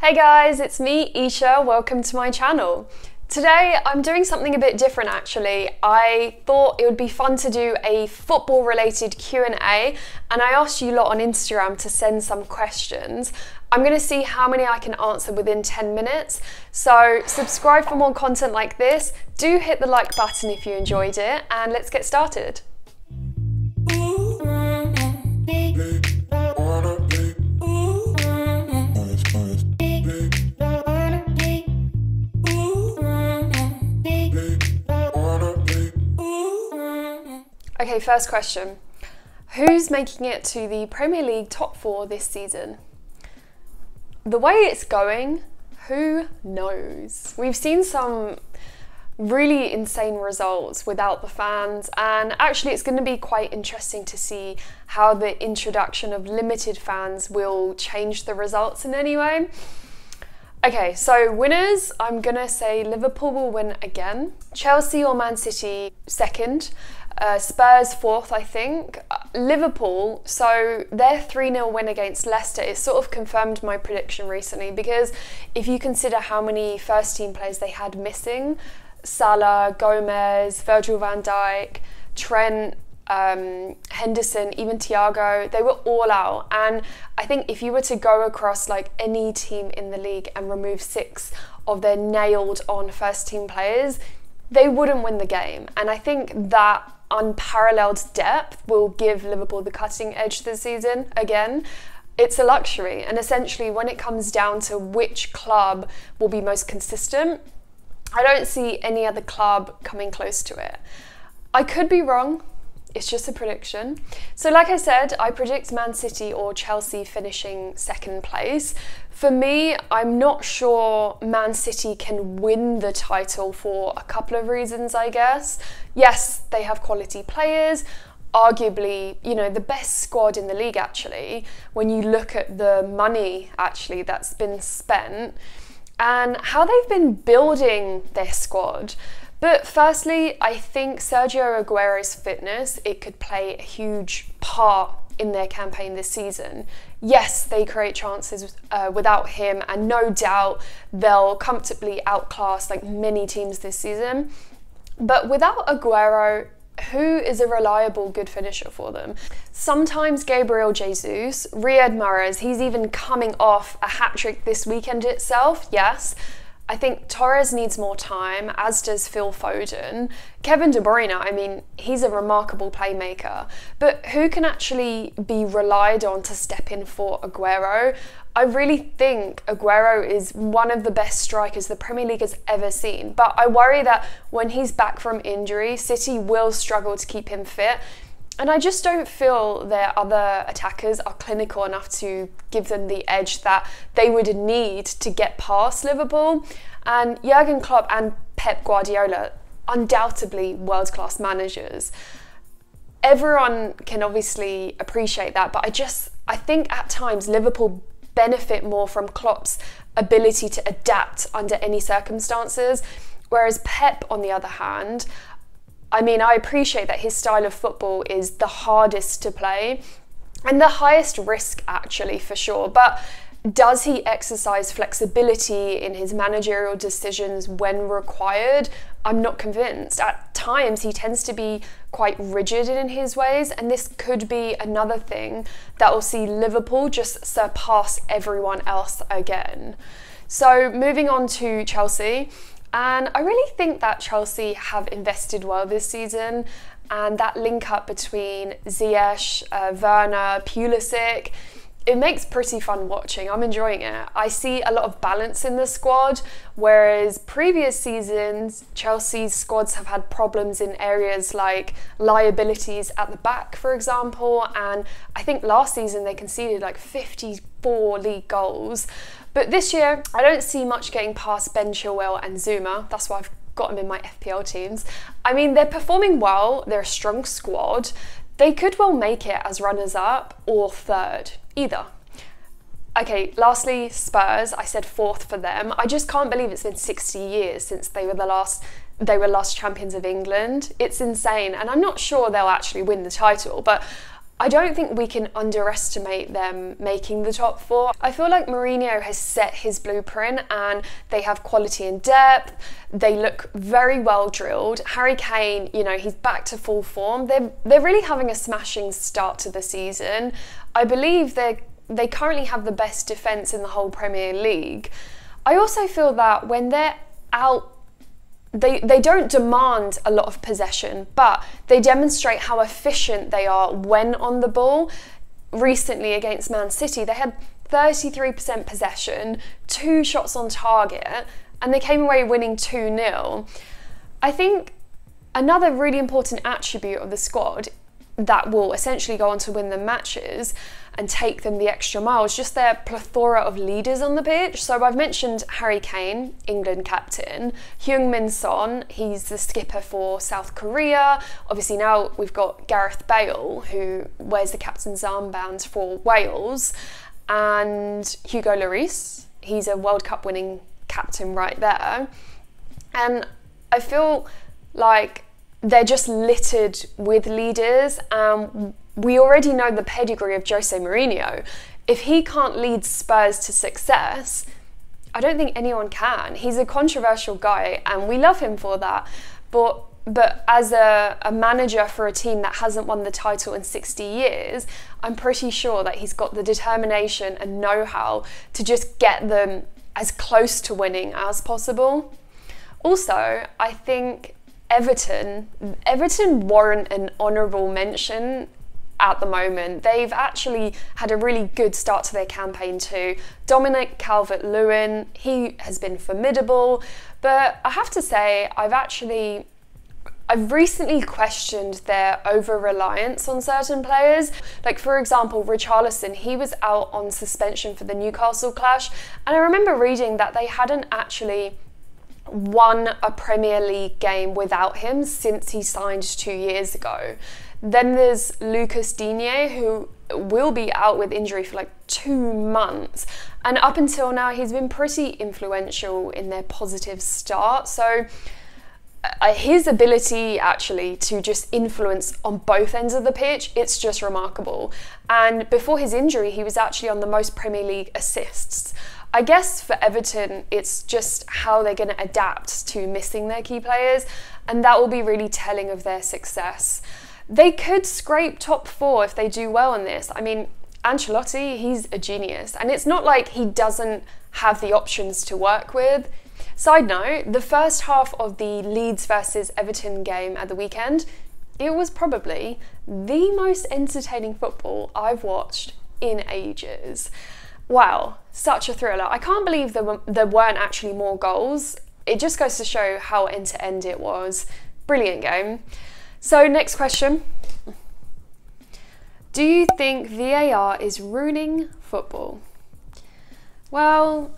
Hey guys, it's me, Eisha. Welcome to my channel. Today I'm doing something a bit different actually. I thought it would be fun to do a football related Q&A and I asked you lot on Instagram to send some questions. I'm going to see how many I can answer within 10 minutes. So subscribe for more content like this. Do hit the like button if you enjoyed it and let's get started. Okay, first question. Who's making it to the Premier League top 4 this season? The way it's going, who knows? We've seen some really insane results without the fans, and actually it's going to be quite interesting to see how the introduction of limited fans will change the results in any way. Okay, so winners, I'm going to say Liverpool will win again. Chelsea or Man City second. Spurs fourth, I think. Liverpool, so their 3-0 win against Leicester, it sort of confirmed my prediction recently, because if you consider how many first team players they had missing, Salah, Gomez, Virgil van Dijk, Trent, Henderson, even Thiago, they were all out. And I think if you were to go across like any team in the league and remove 6 of their nailed on first team players, they wouldn't win the game. And I think that unparalleled depth will give Liverpool the cutting edge this season again. It's a luxury, and essentially when it comes down to which club will be most consistent, I don't see any other club coming close to it. I could be wrong. It's just a prediction. So like I said, I predict Man City or Chelsea finishing second place. For me, I'm not sure Man City can win the title for a couple of reasons, I guess. Yes, they have quality players, arguably, you know, the best squad in the league actually, when you look at the money actually that's been spent and how they've been building their squad. But firstly, I think Sergio Aguero's fitness, it could play a huge part in their campaign this season. Yes, they create chances without him, and no doubt they'll comfortably outclass like many teams this season. But without Aguero, who is a reliable good finisher for them? Sometimes Gabriel Jesus, Riyad Mahrez, he's even coming off a hat-trick this weekend itself, yes. I think Torres needs more time, as does Phil Foden. Kevin De Bruyne, I mean, he's a remarkable playmaker, but who can actually be relied on to step in for Aguero? I really think Aguero is one of the best strikers the Premier League has ever seen, but I worry that when he's back from injury, City will struggle to keep him fit. And I just don't feel their other attackers are clinical enough to give them the edge that they would need to get past Liverpool. And Jurgen Klopp and Pep Guardiola, undoubtedly world-class managers. Everyone can obviously appreciate that, but I think at times Liverpool benefit more from Klopp's ability to adapt under any circumstances, whereas Pep, on the other hand, I mean, I appreciate that his style of football is the hardest to play and the highest risk actually, for sure. But does he exercise flexibility in his managerial decisions when required? I'm not convinced. At times he tends to be quite rigid in his ways, and this could be another thing that will see Liverpool just surpass everyone else again. So moving on to Chelsea. And I really think that Chelsea have invested well this season, and that link up between Ziyech, Werner, Pulisic, it makes pretty fun watching. I'm enjoying it. I see a lot of balance in the squad, whereas previous seasons Chelsea's squads have had problems in areas like liabilities at the back, for example, and I think last season they conceded like 54 league goals. But this year, I don't see much getting past Ben Chilwell and Zuma. That's why I've got them in my FPL teams. I mean, they're performing well. They're a strong squad. They could well make it as runners-up or third, either. Okay, lastly, Spurs. I said fourth for them. I just can't believe it's been 60 years since they were last champions of England. It's insane, and I'm not sure they'll actually win the title, but I don't think we can underestimate them making the top four. I feel like Mourinho has set his blueprint and they have quality and depth. They look very well drilled. Harry Kane, you know, he's back to full form. They're really having a smashing start to the season. I believe they currently have the best defence in the whole Premier League. I also feel that when they're out, they don't demand a lot of possession, but they demonstrate how efficient they are when on the ball. Recently against Man City, they had 33% possession, 2 shots on target, and they came away winning 2-0. I think another really important attribute of the squad that will essentially go on to win the matches and take them the extra mile is just their plethora of leaders on the pitch. So I've mentioned Harry Kane, England captain, Heung-min Son, he's the skipper for South Korea. Obviously now we've got Gareth Bale, who wears the captain's armband for Wales, and Hugo Lloris, he's a World Cup winning captain right there. And I feel like they're just littered with leaders. We already know the pedigree of Jose Mourinho. If he can't lead Spurs to success, I don't think anyone can. He's a controversial guy and we love him for that. But as a manager for a team that hasn't won the title in 60 years, I'm pretty sure that he's got the determination and know-how to just get them as close to winning as possible. Also, I think Everton warrant an honourable mention at the moment. They've actually had a really good start to their campaign too. Dominic Calvert-Lewin, he has been formidable, but I have to say I've recently questioned their over-reliance on certain players. Like for example, Richarlison, he was out on suspension for the Newcastle clash, and I remember reading that they hadn't actually won a Premier League game without him since he signed 2 years ago. Then there's Lucas Digne, who will be out with injury for like 2 months. And up until now, he's been pretty influential in their positive start. So his ability actually to just influence on both ends of the pitch, it's just remarkable. And before his injury, he was actually on the most Premier League assists. I guess for Everton, it's just how they're going to adapt to missing their key players, and that will be really telling of their success. They could scrape top 4 if they do well in this. I mean, Ancelotti, he's a genius, and it's not like he doesn't have the options to work with. Side note, the first half of the Leeds versus Everton game at the weekend, it was probably the most entertaining football I've watched in ages. Wow, such a thriller. I can't believe there weren't actually more goals. It just goes to show how end-to-end it was. Brilliant game. So next question. Do you think VAR is ruining football? Well,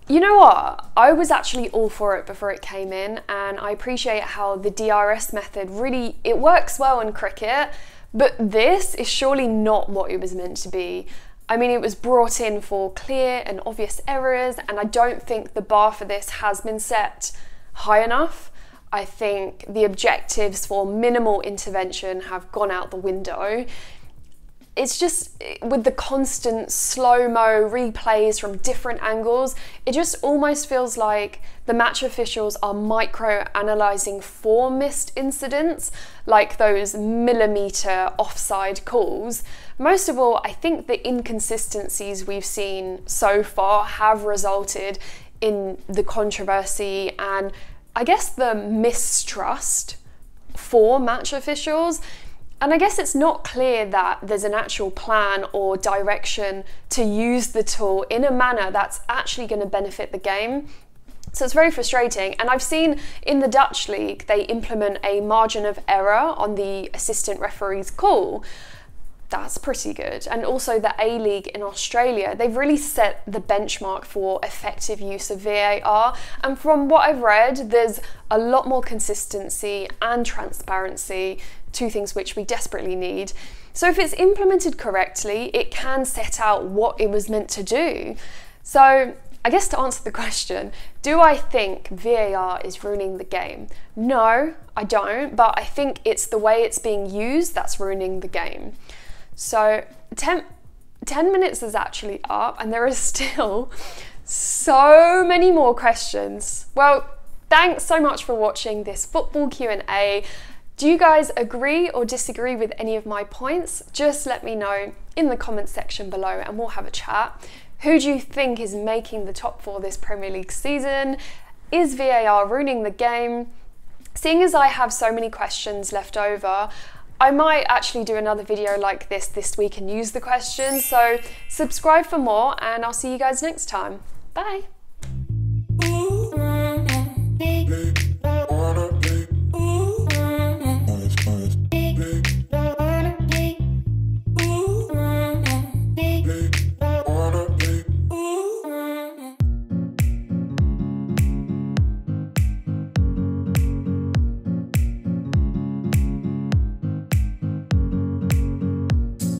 you know what? I was actually all for it before it came in, and I appreciate how the DRS method really, it works well in cricket, but this is surely not what it was meant to be. I mean, it was brought in for clear and obvious errors, and I don't think the bar for this has been set high enough. I think the objectives for minimal intervention have gone out the window. It's just, with the constant slow-mo replays from different angles, it just almost feels like the match officials are micro-analysing for missed incidents, like those millimetre offside calls. Most of all, I think the inconsistencies we've seen so far have resulted in the controversy and I guess the mistrust for match officials. And I guess it's not clear that there's an actual plan or direction to use the tool in a manner that's actually going to benefit the game. So it's very frustrating. And I've seen in the Dutch league, they implement a margin of error on the assistant referee's call. That's pretty good. And also the A-League in Australia, they've really set the benchmark for effective use of VAR. And from what I've read, there's a lot more consistency and transparency, 2 things which we desperately need. So if it's implemented correctly, it can set out what it was meant to do. So I guess to answer the question, do I think VAR is ruining the game? No, I don't, but I think it's the way it's being used that's ruining the game. So 10 minutes is actually up and there are still so many more questions. Well, thanks so much for watching this football Q&A. Do you guys agree or disagree with any of my points? Just let me know in the comments section below and we'll have a chat. Who do you think is making the top 4 this Premier League season? Is VAR ruining the game? Seeing as I have so many questions left over, I might actually do another video like this week and use the questions. So subscribe for more and I'll see you guys next time. Bye.